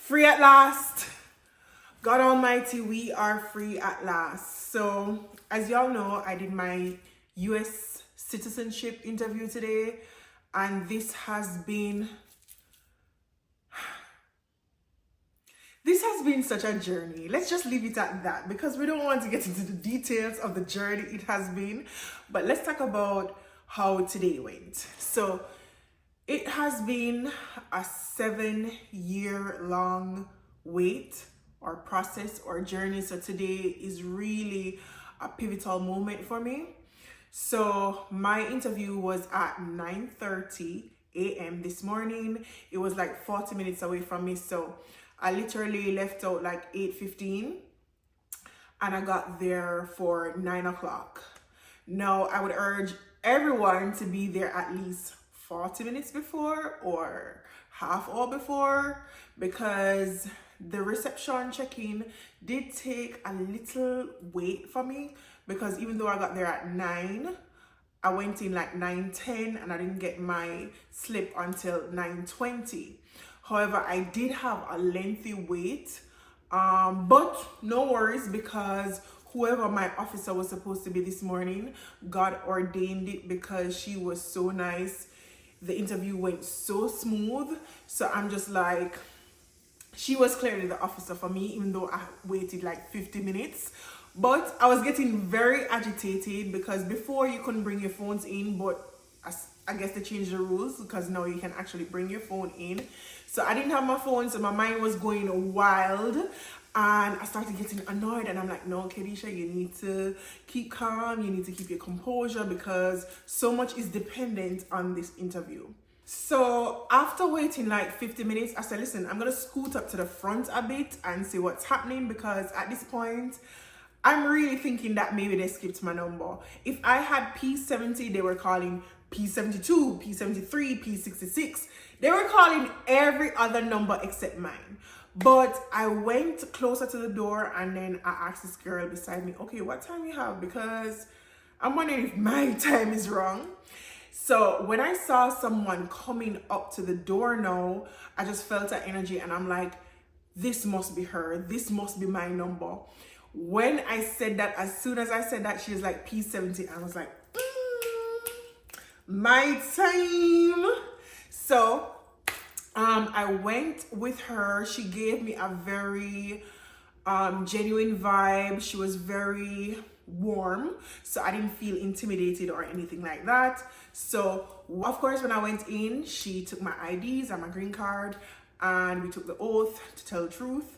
Free at last. God Almighty, we are free at last. So, as y'all know, I did my US citizenship interview today, and this has been such a journey. Let's just leave it at that because we don't want to get into the details of the journey it has been. But let's talk about how today went. So, it has been a 7-year-long wait or process or journey. So today is really a pivotal moment for me. So my interview was at 9:30 a.m. this morning. It was like 40 minutes away from me. So I literally left out like 8:15 and I got there for 9 o'clock. Now I would urge everyone to be there at least 40 minutes before or half hour before, because the reception check-in did take a little wait for me, because even though I got there at 9, I went in like 9:10 and I didn't get my slip until 9:20. However, I did have a lengthy wait, but no worries, because whoever my officer was supposed to be this morning, God ordained it because she was so nice. The interview went so smooth. So I'm just like, she was clearly the officer for me, even though I waited like 50 minutes. But I was getting very agitated because before you couldn't bring your phones in, but I guess they changed the rules because now you can actually bring your phone in. So I didn't have my phone, so my mind was going wild. And I started getting annoyed, and I'm like, no, Kedisha, you need to keep calm. You need to keep your composure because so much is dependent on this interview. So after waiting like 50 minutes, I said, listen, I'm going to scoot up to the front a bit and see what's happening, because at this point, I'm really thinking that maybe they skipped my number. If I had P70, they were calling P72, P73, P66. They were calling every other number except mine. But I went closer to the door and then I asked this girl beside me, okay, what time you have? Because I'm wondering if my time is wrong. So when I saw someone coming up to the door now, I just felt that energy and I'm like, this must be her. This must be my number. When I said that, as soon as I said that, she was like P70. I was like, my time. So I went with her. She gave me a very genuine vibe. She was very warm, so I didn't feel intimidated or anything like that. So of course, when I went in, she took my IDs and my green card, and we took the oath to tell the truth.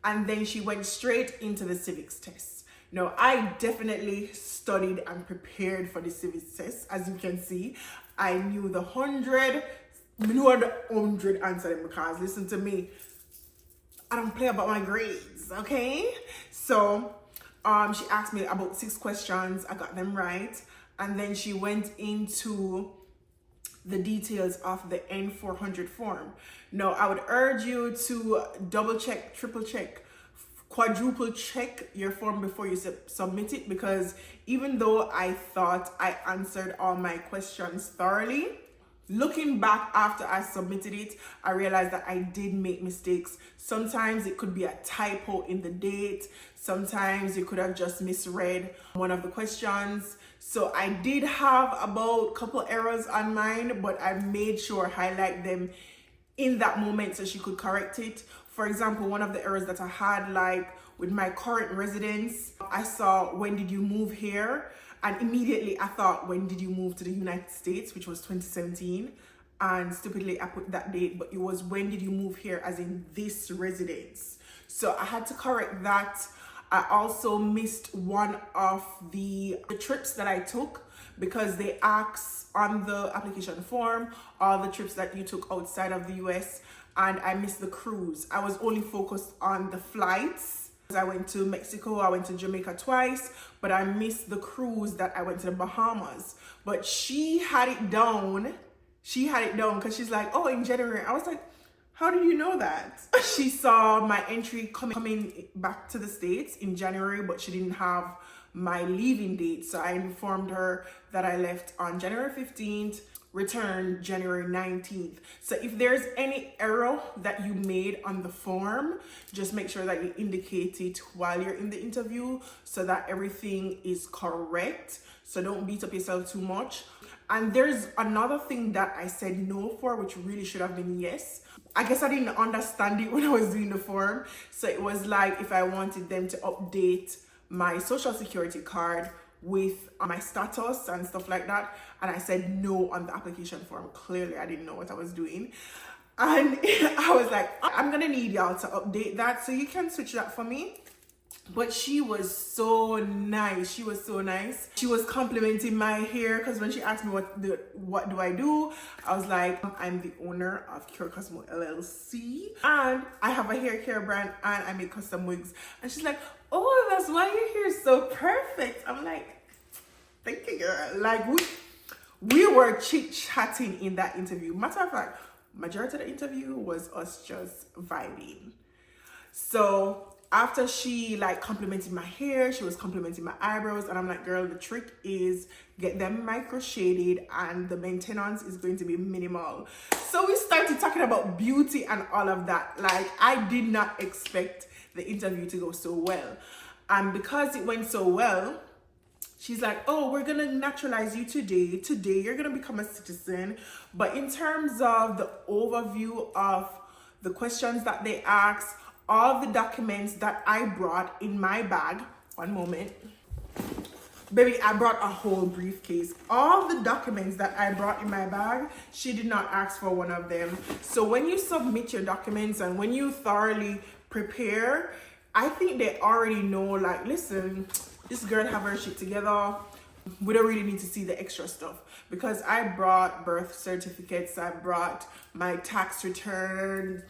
And then she went straight into the civics test. Now, I definitely studied and prepared for the civics test. As you can see, I knew the 100 answer them, because listen to me, I don't play about my grades, okay? So she asked me about 6 questions. I got them right. And then she went into the details of the N400 form. Now, I would urge you to double check, triple check, quadruple check your form before you submit it, because even though I thought I answered all my questions thoroughly, looking back after I submitted it, I realized that I did make mistakes. Sometimes it could be a typo in the date. Sometimes you could have just misread one of the questions. So I did have about a couple errors on mine, but I made sure highlight them in that moment so she could correct it. For example, one of the errors that I had, like with my current residence, I saw, when did you move here? And immediately I thought, when did you move to the United States, which was 2017. And stupidly, I put that date, but it was, when did you move here, as in this residence. So I had to correct that. I also missed one of the trips that I took, because they ask on the application form all the trips that you took outside of the US, and I missed the cruise. I was only focused on the flights. I went to Mexico, I went to Jamaica twice, but I missed the cruise that I went to the Bahamas. But she had it down. She had it down because she's like, oh, in January. I was like, how did you know that? She saw my entry coming back to the States in January, but she didn't have my leaving date. So I informed her that I left on January 15th returned January 19th. So if there's any error that you made on the form, just make sure that you indicate it while you're in the interview so that everything is correct. So don't beat up yourself too much. And there's another thing that I said no for, which really should have been yes. I guess I didn't understand it when I was doing the form. So it was like if I wanted them to update my social security card with my status and stuff like that, and I said no on the application form. Clearly I didn't know what I was doing, and I was like, I'm gonna need y'all to update that, so you can switch that for me. But she was so nice. She was so nice. She was complimenting my hair, because when she asked me what do I do, I was like, I'm the owner of Cure Cosmo LLC, and I have a hair care brand, and I make custom wigs. And she's like, oh, that's why your hair is so perfect. I'm like, thank you, girl. Like, we were chit-chatting in that interview. Matter of fact, majority of the interview was us just vibing. So after she like complimented my hair, she was complimenting my eyebrows, and I'm like, girl, the trick is get them micro shaded and the maintenance is going to be minimal. So we started talking about beauty and all of that. Like, I did not expect the interview to go so well, and because it went so well, she's like, oh, we're gonna naturalize you today you're gonna become a citizen. But in terms of the overview of the questions that they asked, all the documents that I brought in my bag, one moment, baby, I brought a whole briefcase. All the documents that I brought in my bag, she did not ask for one of them. So when you submit your documents and when you thoroughly prepare, I think they already know, like, listen, this girl have her shit together. We don't really need to see the extra stuff, because I brought birth certificates, I brought my tax return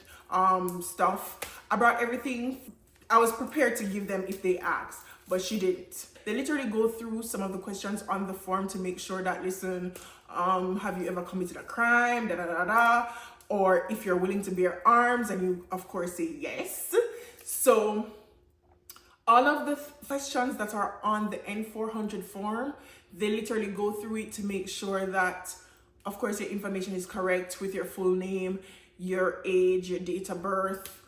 stuff, I brought everything. I was prepared to give them if they asked, but she didn't. They literally go through some of the questions on the form to make sure that, listen, have you ever committed a crime, da da da da, or if you're willing to bear arms, and you of course say yes. So all of the questions that are on the N400 form, they literally go through it to make sure that, of course, your information is correct with your full name, your age, your date of birth,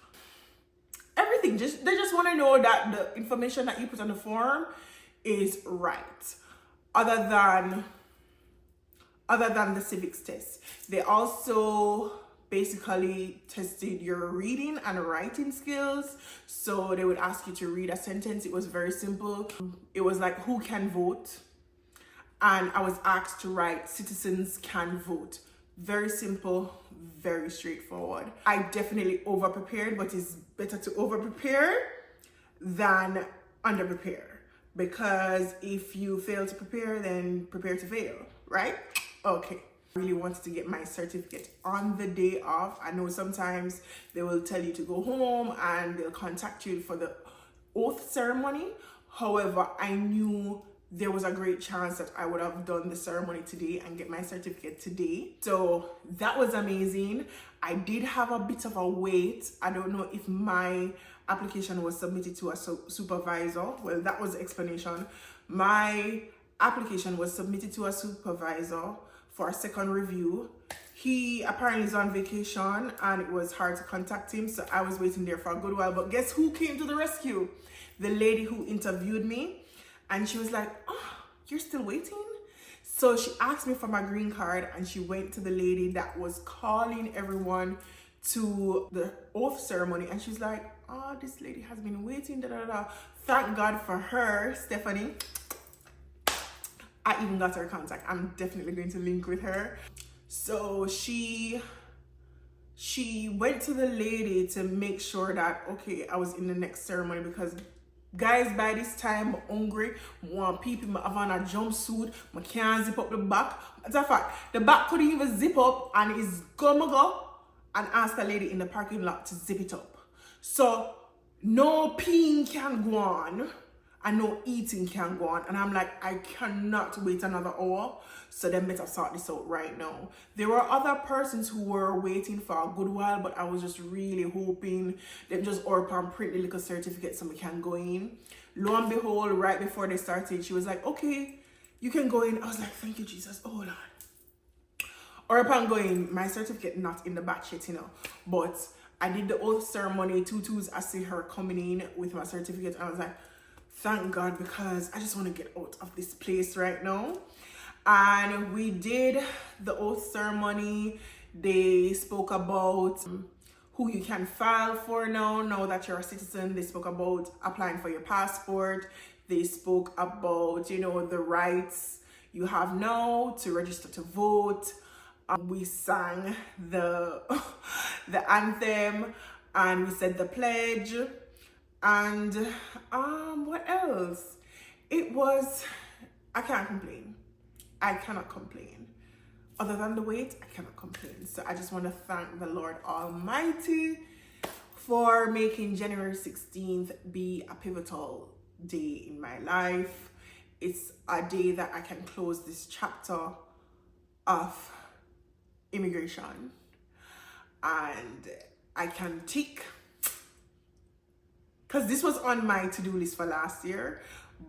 everything. They just want to know that the information that you put on the form is right. Other than the civics test, they also basically tested your reading and writing skills. So they would ask you to read a sentence. It was very simple. It was like, who can vote? And I was asked to write, citizens can vote. Very simple, very straightforward. I definitely over prepared, but it's better to over prepare than under prepare, because if you fail to prepare, then prepare to fail, right? Okay. I really wanted to get my certificate on the day of. I know sometimes they will tell you to go home and they'll contact you for the oath ceremony. However, I knew there was a great chance that I would have done the ceremony today and get my certificate today. So that was amazing. I did have a bit of a wait. I don't know if my application was submitted to a supervisor. Well, that was the explanation. My application was submitted to a supervisor for a second review. He apparently is on vacation and it was hard to contact him, so I was waiting there for a good while. But guess who came to the rescue? The lady who interviewed me. And she was like, oh, you're still waiting? So she asked me for my green card, and she went to the lady that was calling everyone to the oath ceremony, and she's like, oh, this lady has been waiting, da da da. Thank God for her, Stephanie. I even got her contact. I'm definitely going to link with her. So she went to the lady to make sure that, okay, I was in the next ceremony, because guys, by this time, I'm hungry. Want people, I have on a jumpsuit. I can't zip up the back. Matter of fact, the back couldn't even zip up, and it's gonna go and ask the lady in the parking lot to zip it up. So no peeing can go on and no eating can go on. And I'm like, I cannot wait another hour. So then better sort this out right now. There were other persons who were waiting for a good while, but I was just really hoping them just order and print the little certificate so we can go in. Lo and behold, right before they started, she was like, okay, you can go in. I was like, thank you, Jesus. Oh, Lord. or upon going, my certificate not in the batch yet, you know, but I did the oath ceremony, tutus, I see her coming in with my certificate, and I was like, thank God, because I just want to get out of this place right now. And we did the oath ceremony. They spoke about who you can file for now that you're a citizen. They spoke about applying for your passport. They spoke about, you know, the rights you have now to register to vote. We sang the the anthem, and we said the pledge, and what else? It was, I can't complain. I cannot complain. Other than the wait, I cannot complain. So I just want to thank the Lord Almighty for making January 16th be a pivotal day in my life. It's a day that I can close this chapter of immigration, and I can tick, because this was on my to-do list for last year,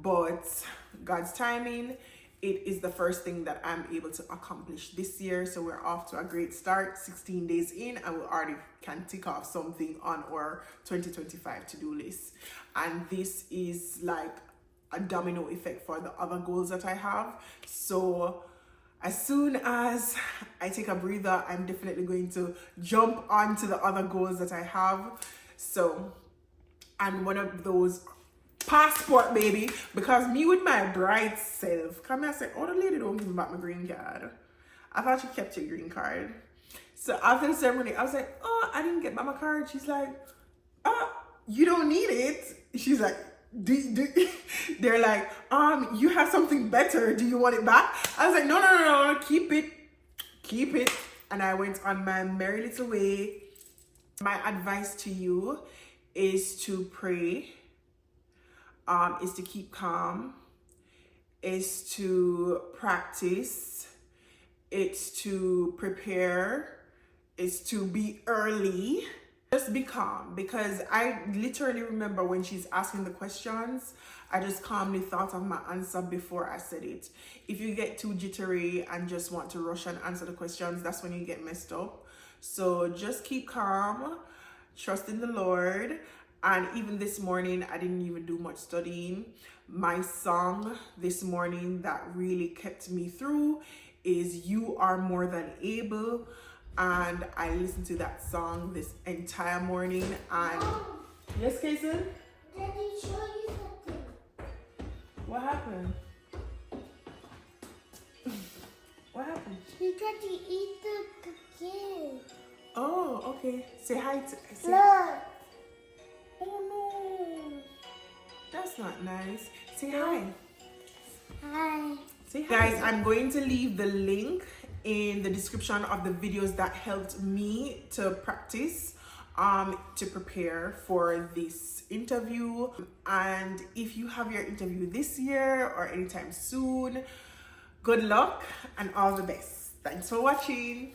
but God's timing, it is the first thing that I'm able to accomplish this year. So we're off to a great start, 16 days in, and we already can tick off something on our 2025 to-do list. And this is like a domino effect for the other goals that I have. So as soon as I take a breather, I'm definitely going to jump onto the other goals that I have. So, and one of those, passport, baby, because me with my bright self, come here and say, oh, the lady don't give me back my green card. I thought you kept your green card. So after the ceremony, I was like, oh, I didn't get back my card. She's like, oh, you don't need it. She's like, they're like, you have something better. Do you want it back? I was like, no, keep it. And I went on my merry little way. My advice to you is to pray, is to keep calm, is to practice, it's to prepare, is to be early. Just be calm, because I literally remember when she's asking the questions, I just calmly thought of my answer before I said it. If you get too jittery and just want to rush and answer the questions, that's when you get messed up. So just keep calm, trust in the Lord. And even this morning, I didn't even do much studying. My song this morning that really kept me through is You Are More Than Able. And I listened to that song this entire morning. And yes, Kason? Daddy, show you something. What happened? What happened? He tried to eat the cookie. Oh, okay. Say hi to... Look. Oh no, that's not nice. Say hi. Hi. Say hi. Guys, I'm going to leave the link in the description of the videos that helped me to practice, to prepare for this interview. And if you have your interview this year or anytime soon, good luck and all the best. Thanks for watching.